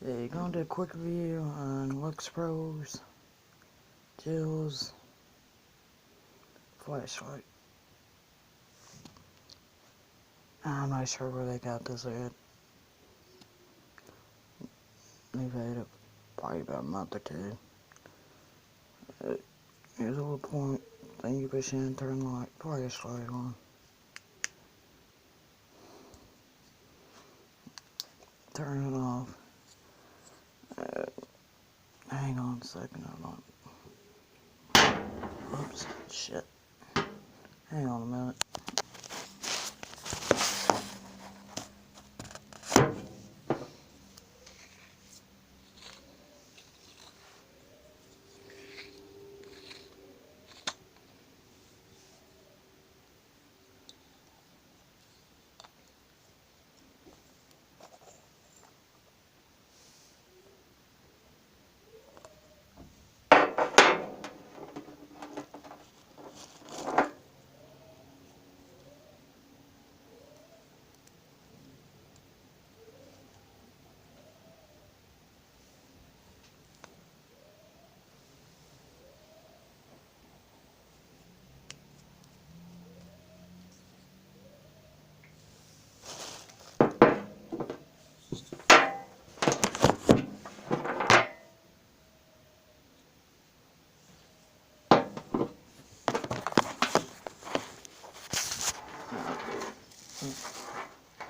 Yeah, you're gonna do a quick review on Lux Pro Gels Flashlight. I'm not sure where they got this at. They've had it probably about a month or two. Here's a little point thing you push in and turn the light flashlight on. Turn it off. Hang on a second, hold on. Oops, shit. Hang on a minute.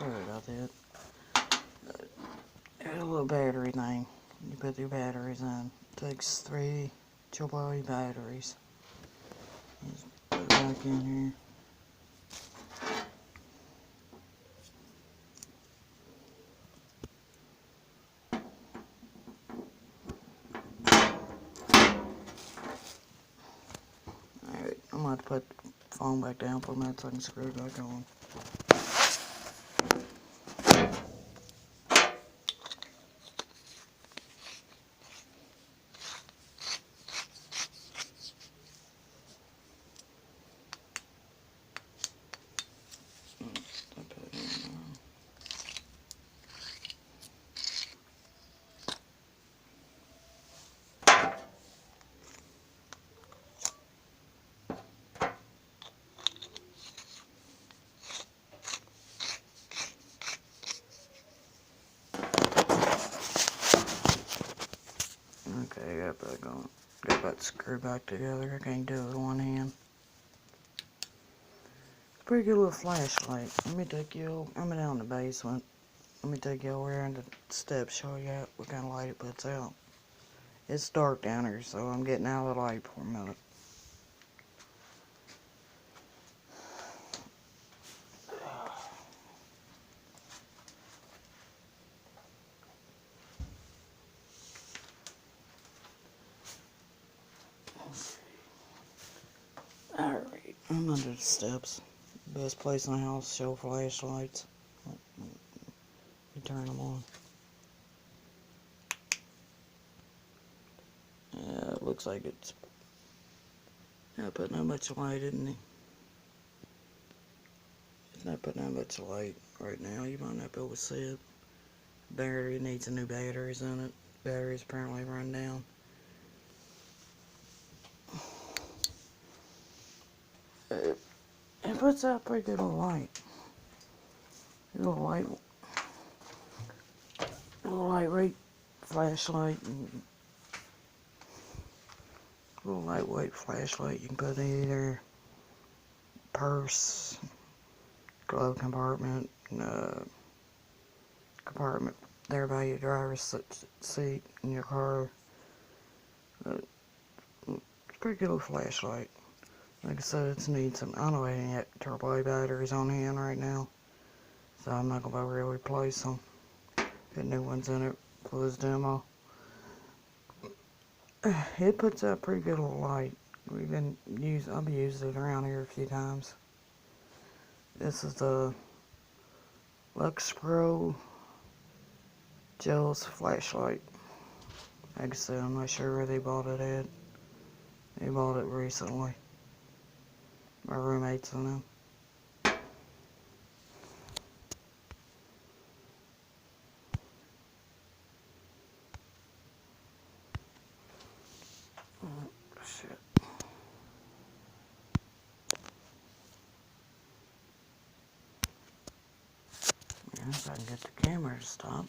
Sorry about that. Here's a little battery thing. You put your batteries in. It takes 3 AAA batteries. Just put it back in here. Alright, I'm going to put the phone back down for a minute so I can screw it back on. Okay, got that going. Got that screwed back together. I can't do it with one hand. It's a pretty good little flashlight. Let me take you. I'm down in the basement. Let me take you over here in the steps, show you what kind of light it puts out. It's dark down here, so I'm getting out of the light for a minute. Alright, I'm under the steps. Best place in the house to show flashlights. You turn them on. Yeah, it looks like it's not putting that much light, isn't it? It's not putting that much light right now. You might not be able to see it. Battery needs some new batteries in it. Batteries apparently run down. It puts out pretty good light. Little lightweight flashlight. And little lightweight flashlight. You can put in either purse, glove compartment, compartment there by your driver's seat in your car. It's a pretty good little flashlight. Like I said, it's needs some. I don't know any AAA batteries on hand right now, so I'm not gonna be able to replace them. Get new ones in it for this demo. It puts out pretty good little light. I've been using it around here a few times. This is the Lux Pro Gels Flashlight. Like I said, I'm not sure where they bought it at. They bought it recently. My roommates and them. shit. Yeah, if I can get the camera to stop.